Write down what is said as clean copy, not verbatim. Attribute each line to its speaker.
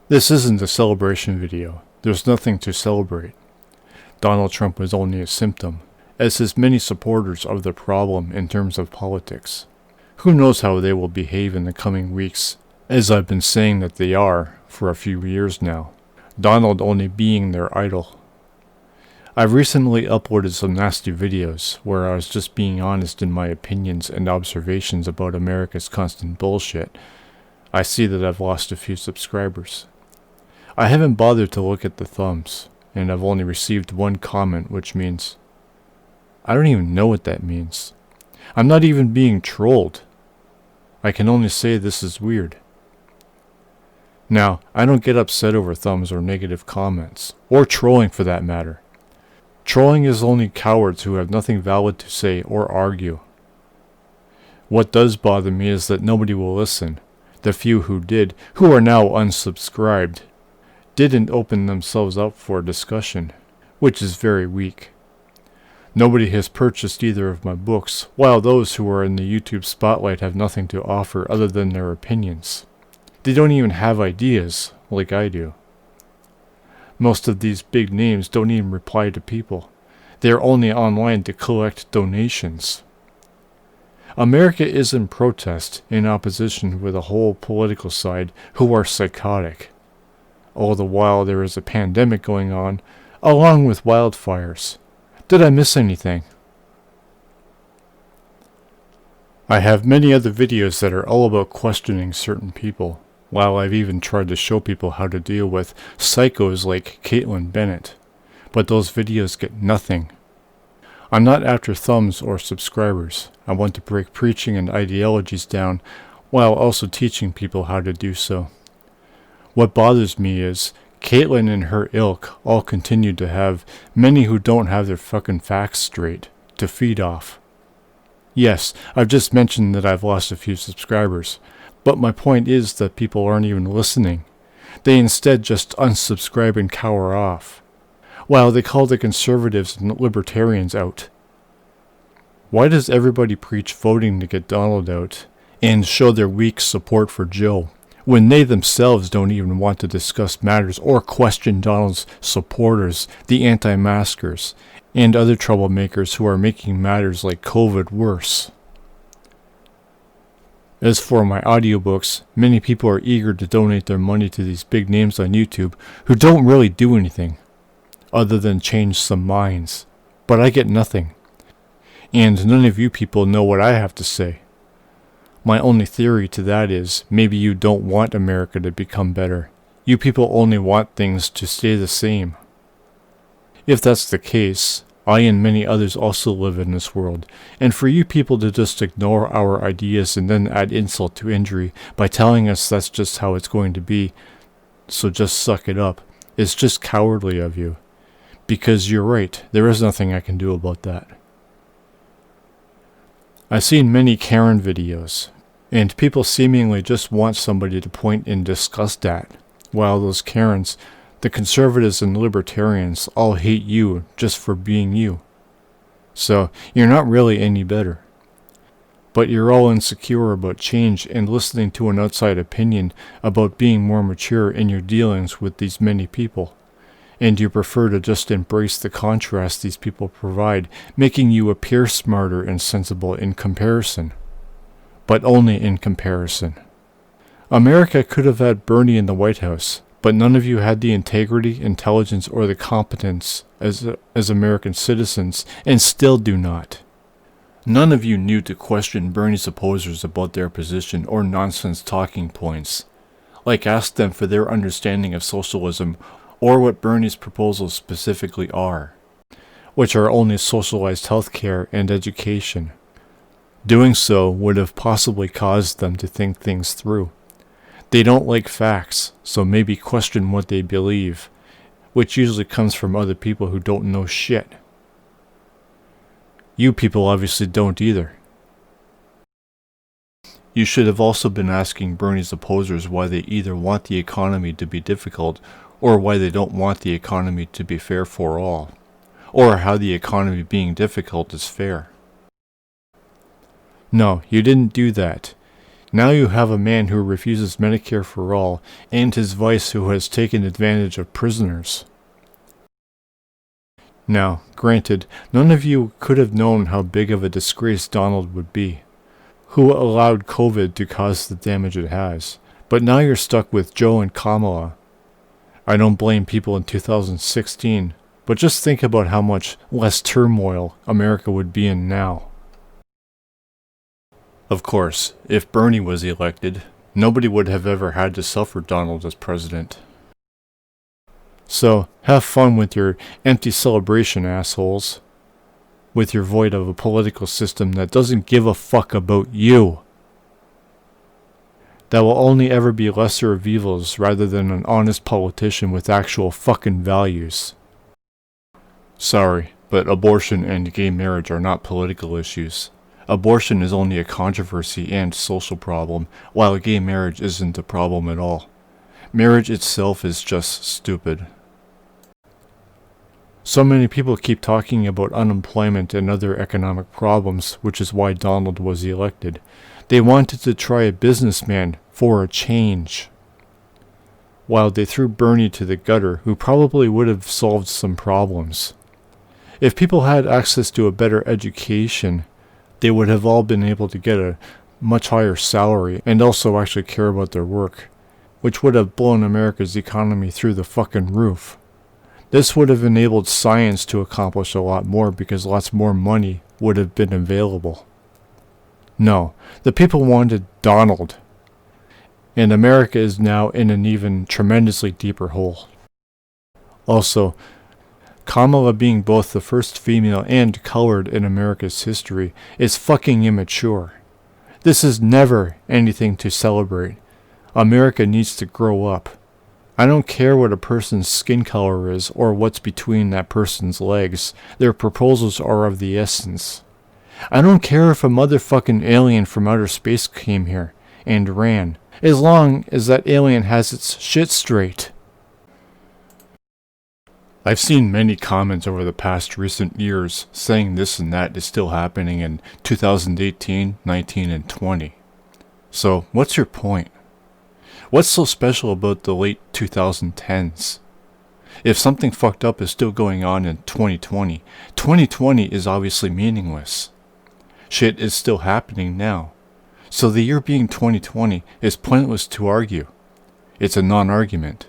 Speaker 1: This isn't a celebration video. There's nothing to celebrate. Donald Trump was only a symptom, as his many supporters are the problem in terms of politics. Who knows how they will behave in the coming weeks, as I've been saying that they are for a few years now, Donald only being their idol. I've recently uploaded some nasty videos where I was just being honest in my opinions and observations about America's constant bullshit. I see that I've lost a few subscribers. I haven't bothered to look at the thumbs, and I've only received one comment, which means I don't even know what that means. I'm not even being trolled. I can only say this is weird. Now, I don't get upset over thumbs or negative comments, or trolling for that matter. Trolling is only cowards who have nothing valid to say or argue. What does bother me is that nobody will listen. The few who did, who are now unsubscribed, didn't open themselves up for discussion, which is very weak. Nobody has purchased either of my books, while those who are in the YouTube spotlight have nothing to offer other than their opinions. They don't even have ideas, like I do. Most of these big names don't even reply to people. They are only online to collect donations. America is in protest, in opposition with a whole political side who are psychotic. All the while there is a pandemic going on, along with wildfires. Did I miss anything? I have many other videos that are all about questioning certain people, while I've even tried to show people how to deal with psychos like Caitlin Bennett. But those videos get nothing. I'm not after thumbs or subscribers. I want to break preaching and ideologies down, while also teaching people how to do so. What bothers me is Caitlin and her ilk all continue to have many who don't have their fucking facts straight to feed off. Yes, I've just mentioned that I've lost a few subscribers, but my point is that people aren't even listening. They instead just unsubscribe and cower off, while they call the conservatives and libertarians out. Why does everybody preach voting to get Donald out and show their weak support for Joe, when they themselves don't even want to discuss matters or question Donald's supporters, the anti-maskers, and other troublemakers who are making matters like COVID worse? As for my audiobooks, many people are eager to donate their money to these big names on YouTube who don't really do anything, other than change some minds. But I get nothing. And none of you people know what I have to say. My only theory to that is, maybe you don't want America to become better. You people only want things to stay the same. If that's the case, I and many others also live in this world, and for you people to just ignore our ideas and then add insult to injury by telling us that's just how it's going to be, so just suck it up, is just cowardly of you. Because you're right, there is nothing I can do about that. I've seen many Karen videos, and people seemingly just want somebody to point and disgust at, while those Karens, the conservatives and libertarians, all hate you just for being you. So, you're not really any better. But you're all insecure about change and listening to an outside opinion about being more mature in your dealings with these many people. And you prefer to just embrace the contrast these people provide, making you appear smarter and sensible in comparison. But only in comparison. America could have had Bernie in the White House, but none of you had the integrity, intelligence, or the competence as American citizens, and still do not. None of you knew to question Bernie's opposers about their position or nonsense talking points. Like ask them for their understanding of socialism, or what Bernie's proposals specifically are, which are only socialized healthcare and education. Doing so would have possibly caused them to think things through. They don't like facts, so maybe question what they believe, which usually comes from other people who don't know shit. You people obviously don't either. You should have also been asking Bernie's opposers why they either want the economy to be difficult or why they don't want the economy to be fair for all, or how the economy being difficult is fair. No, you didn't do that. Now you have a man who refuses Medicare for all, and his vice who has taken advantage of prisoners. Now, granted, none of you could have known how big of a disgrace Donald would be, who allowed COVID to cause the damage it has. But now you're stuck with Joe and Kamala. I don't blame people in 2016, but just think about how much less turmoil America would be in now. Of course, if Bernie was elected, nobody would have ever had to suffer Donald as president. So, have fun with your empty celebration, assholes. With your void of a political system that doesn't give a fuck about you. That will only ever be lesser of evils rather than an honest politician with actual fucking values. Sorry, but abortion and gay marriage are not political issues. Abortion is only a controversy and social problem, while gay marriage isn't a problem at all. Marriage itself is just stupid. So many people keep talking about unemployment and other economic problems, which is why Donald was elected. They wanted to try a businessman for a change. While they threw Bernie to the gutter, who probably would have solved some problems. If people had access to a better education, they would have all been able to get a much higher salary and also actually care about their work, which would have blown America's economy through the fucking roof. This would have enabled science to accomplish a lot more because lots more money would have been available. No, the people wanted Donald. And America is now in an even tremendously deeper hole. Also, Kamala being both the first female and colored in America's history is fucking immature. This is never anything to celebrate. America needs to grow up. I don't care what a person's skin color is or what's between that person's legs. Their proposals are of the essence. I don't care if a motherfucking alien from outer space came here and ran, as long as that alien has its shit straight. I've seen many comments over the past recent years saying this and that is still happening in 2018, 19, and 20. So, what's your point? What's so special about the late 2010s? If something fucked up is still going on in 2020, 2020 is obviously meaningless. Shit is still happening now. So the year being 2020 is pointless to argue. It's a non-argument.